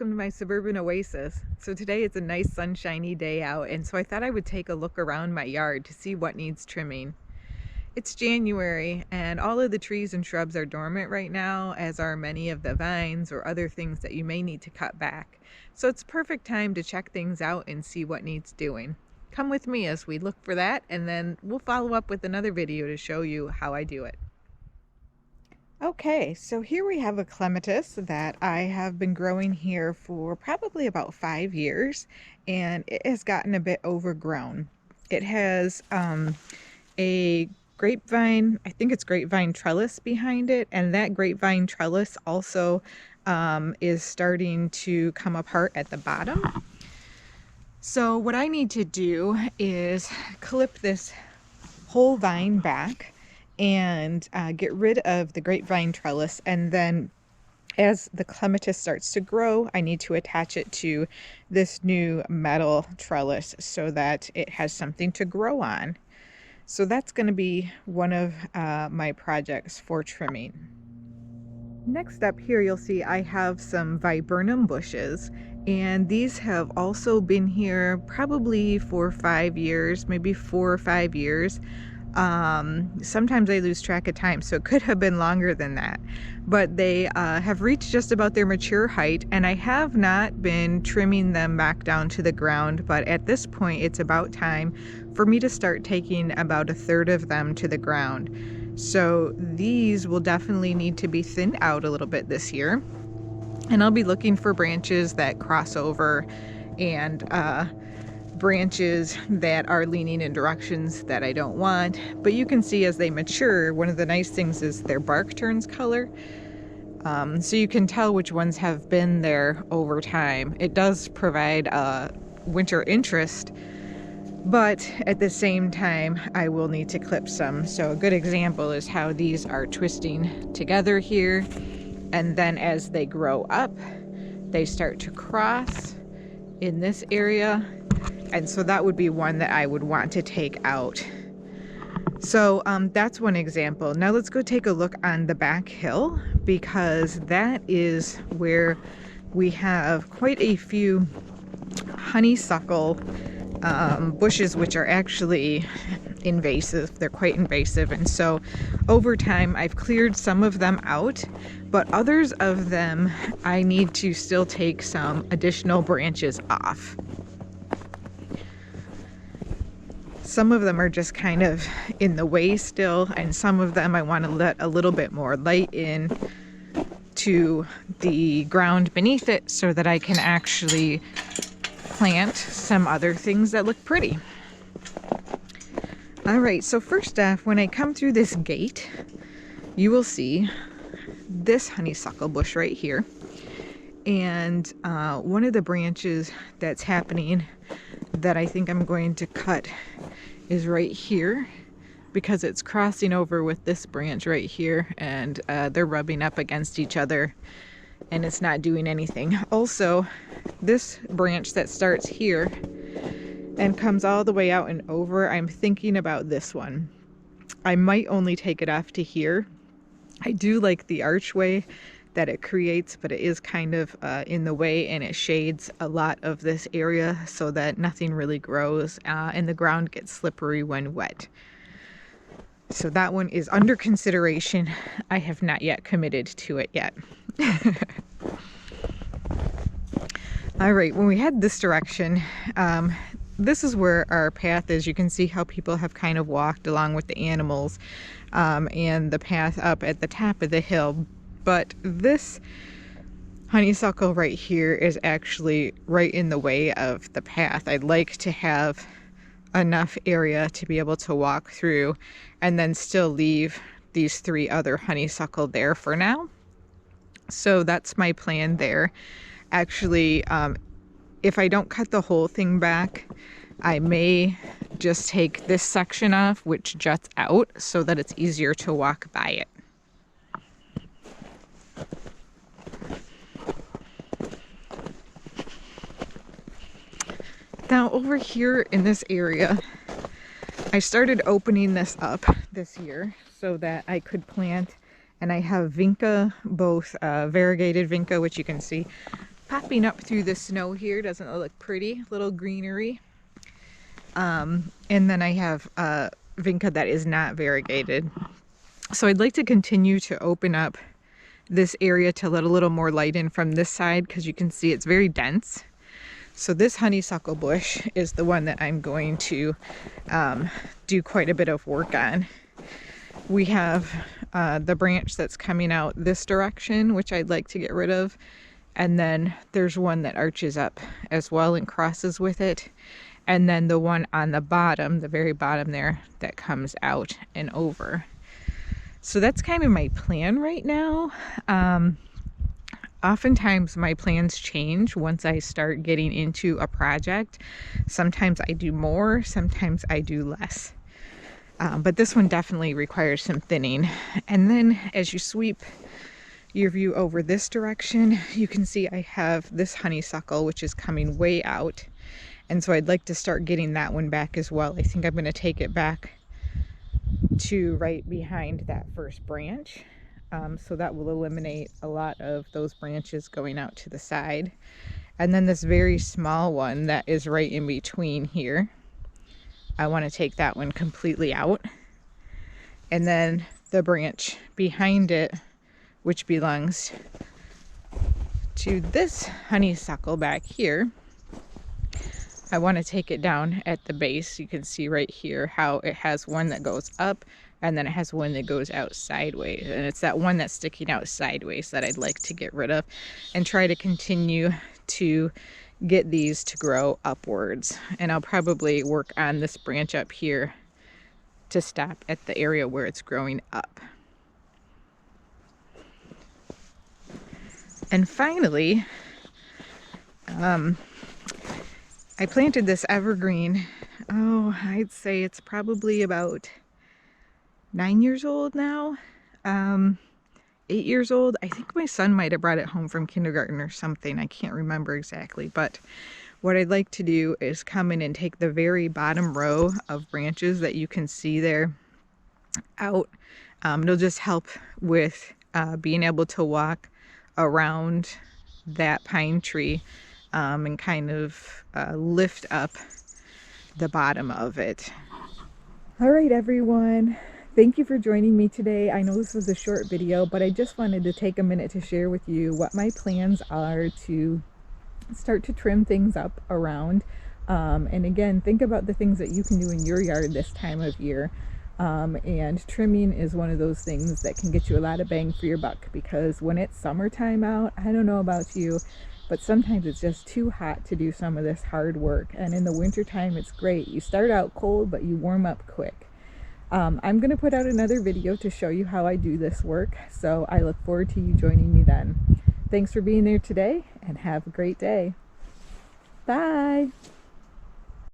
welcome to my Suburban Oasis. So today it's a nice sunshiny day out, and so I thought I would take a look around my yard to see what needs trimming. It's January and all of the trees and shrubs are dormant right now, as are many of the vines or other things that you may need to cut back. So it's a perfect time to check things out and see what needs doing. Come with me as we look for that, and then we'll follow up with another video to show you how I do it. Okay, so here we have a clematis that I have been growing here for probably about 5 years, and it has gotten a bit overgrown. It has a grapevine, I think it's grapevine trellis behind it, and that grapevine trellis also is starting to come apart at the bottom. So what I need to do is clip this whole vine back and get rid of the grapevine trellis, and then as the clematis starts to grow, I need to attach it to this new metal trellis so that it has something to grow on. So that's going to be one of my projects for trimming. Next up here, you'll see I have some viburnum bushes, and these have also been here probably for 5 years, maybe 4 or 5 years. Sometimes I lose track of time, so it could have been longer than that, but they have reached just about their mature height, and I have not been trimming them back down to the ground, but at this point it's about time for me to start taking about 1/3 of them to the ground. So these will definitely need to be thinned out a little bit this year, and I'll be looking for branches that cross over and branches that are leaning in directions that I don't want. But you can see as they mature, one of the nice things is their bark turns color. So you can tell which ones have been there over time. It does provide a winter interest, but at the same time, I will need to clip some. So a good example is how these are twisting together here. And then as they grow up, they start to cross in this area. And so that would be one that I would want to take out. So that's one example. Now let's go take a look on the back hill, because that is where we have quite a few honeysuckle bushes, which are actually invasive. They're quite invasive, and so over time I've cleared some of them out, but others of them I need to still take some additional branches off. Some of them are just kind of in the way still, and some of them I want to let a little bit more light in to the ground beneath it so that I can actually plant some other things that look pretty. All right, so first off, when I come through this gate, you will see this honeysuckle bush right here. And one of the branches that's happening that I think I'm going to cut is right here, because it's crossing over with this branch right here, and they're rubbing up against each other and it's not doing anything. Also, this branch that starts here and comes all the way out and over, I'm thinking about this one. I might only take it off to here. I do like the archway that it creates, but it is kind of in the way, and it shades a lot of this area so that nothing really grows, and the ground gets slippery when wet. So that one is under consideration. I have not yet committed to it yet. All right, when we head this direction, this is where our path is. You can see how people have kind of walked along with the animals, and the path up at the top of the hill. But this honeysuckle right here is actually right in the way of the path. I'd like to have enough area to be able to walk through and then still leave these 3 other honeysuckle there for now. So that's my plan there. Actually, if I don't cut the whole thing back, I may just take this section off, which juts out, so that it's easier to walk by it. Now over here in this area, I started opening this up this year so that I could plant, and I have vinca, both variegated vinca, which you can see popping up through the snow here. Doesn't it look pretty? Little greenery. And then I have vinca that is not variegated. So I'd like to continue to open up this area to let a little more light in from this side, because you can see it's very dense. So this honeysuckle bush is the one that I'm going to do quite a bit of work on. We have the branch that's coming out this direction, which I'd like to get rid of. And then there's one that arches up as well and crosses with it. And then the one on the bottom, the very bottom there, that comes out and over. So that's kind of my plan right now. Oftentimes my plans change once I start getting into a project. Sometimes I do more, sometimes I do less. But this one definitely requires some thinning. And then as you sweep your view over this direction, you can see I have this honeysuckle, which is coming way out. And so I'd like to start getting that one back as well. I think I'm going to take it back to right behind that first branch. So that will eliminate a lot of those branches going out to the side. And then this very small one that is right in between here, I want to take that one completely out. And then the branch behind it, which belongs to this honeysuckle back here, I want to take it down at the base. You can see right here how it has one that goes up and then it has one that goes out sideways. And it's that one that's sticking out sideways that I'd like to get rid of and try to continue to get these to grow upwards. And I'll probably work on this branch up here to stop at the area where it's growing up. And finally, I planted this evergreen. Oh, I'd say it's probably about 9 years old now. 8 years old. I think my son might have brought it home from kindergarten or something. I can't remember exactly. But what I'd like to do is come in and take the very bottom row of branches that you can see there out. It'll just help with being able to walk around that pine tree and kind of lift up the bottom of it. All right, everyone. Thank you for joining me today. I know this was a short video, but I just wanted to take a minute to share with you what my plans are to start to trim things up around. And again, think about the things that you can do in your yard this time of year. And trimming is one of those things that can get you a lot of bang for your buck, because when it's summertime out, I don't know about you, but sometimes it's just too hot to do some of this hard work. And in the wintertime, it's great. You start out cold, but you warm up quick. I'm going to put out another video to show you how I do this work, so I look forward to you joining me then. Thanks for being there today, and have a great day. Bye!